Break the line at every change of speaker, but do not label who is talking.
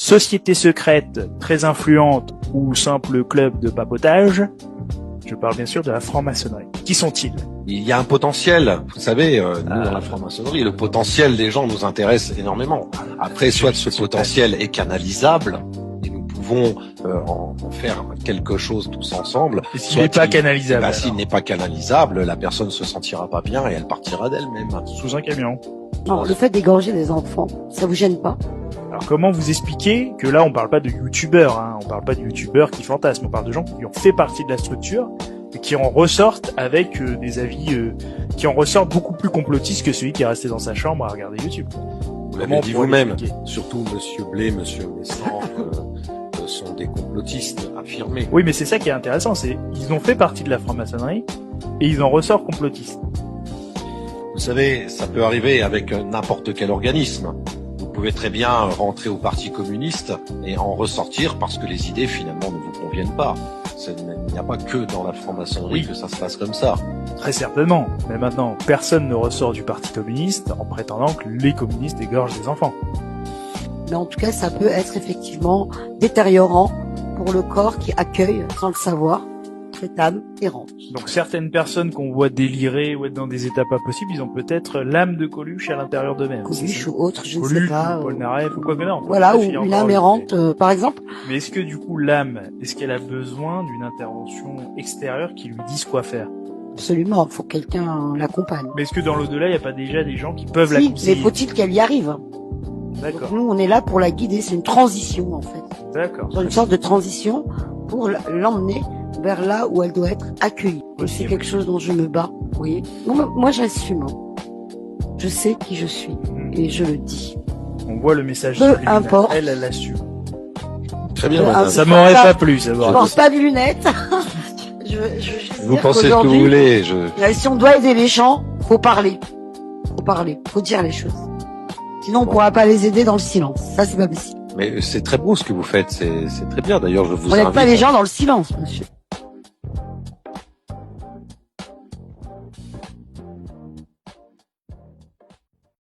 société secrète très influente ou simple club de papotage? Je parle bien sûr de la franc-maçonnerie. Qui sont-ils?
Il y a un potentiel, vous savez, nous dans la franc-maçonnerie, le potentiel des gens nous intéresse énormément. Après, soit ce potentiel est canalisable, et nous pouvons en faire quelque chose tous ensemble.
Et s'il n'est pas canalisable?
S'il n'est pas canalisable, la personne se sentira pas bien et elle partira d'elle-même.
Sous un camion.
Non, le fait d'égorger des enfants, ça vous gêne pas?
Alors comment vous expliquez que là on parle pas de youtubeurs, hein, on parle pas de youtubeurs qui fantasment, on parle de gens qui ont fait partie de la structure et qui en ressortent avec des avis qui en ressortent beaucoup plus complotistes que celui qui est resté dans sa chambre à regarder YouTube.
Vous l'avez dit vous-même, surtout Monsieur Blé, Monsieur Messant sont des complotistes affirmés.
Oui, mais c'est ça qui est intéressant, c'est ils ont fait partie de la franc-maçonnerie et ils en ressortent complotistes.
Vous savez, ça peut arriver avec n'importe quel organisme. Vous pouvez très bien rentrer au Parti communiste et en ressortir parce que les idées finalement ne vous conviennent pas. Il n'y a pas que dans la franc-maçonnerie que ça se passe comme ça.
Très certainement. Mais maintenant, personne ne ressort du Parti communiste en prétendant que les communistes égorgent des enfants.
Mais en tout cas, ça peut être effectivement détériorant pour le corps qui accueille, sans le savoir, cette âme errante.
Donc certaines personnes qu'on voit délirer ou être dans des états pas possibles, ils ont peut-être l'âme de Coluche à l'intérieur d'eux-mêmes.
Coluche ou autre, je
Coluche,
ne sais pas.
Ou Paul Naref ou quoi que non.
Voilà, ou une âme errante, par exemple.
Mais est-ce que du coup l'âme, est-ce qu'elle a besoin d'une intervention extérieure qui lui dise quoi faire?
Absolument, il faut que quelqu'un l'accompagne.
Mais est-ce que dans l'au-delà, il n'y a pas déjà des gens qui peuvent la conseiller?
Mais faut-il qu'elle y arrive?
D'accord.
Nous, on est là pour la guider, c'est une transition en fait.
D'accord.
C'est une sorte de transition pour l'emmener vers là où elle doit être accueillie. Et c'est quelque chose dont je me bats, vous voyez. Moi, j'assume. Je sais qui je suis et je le dis.
On voit le message.
Peu importe.
Elle assume.
Très bien, madame.
Ça m'aurait pas plu, ça.
Je porte pas de lunettes.
Vous pensez ce que vous voulez.
Si on doit aider les gens, faut parler. Faut dire les choses. Sinon, on pourra pas les aider dans le silence. Ça, c'est pas possible.
Mais c'est très beau ce que vous faites, c'est très bien. D'ailleurs, je vous
invite. On n'aide pas les
à...
gens dans le silence, monsieur.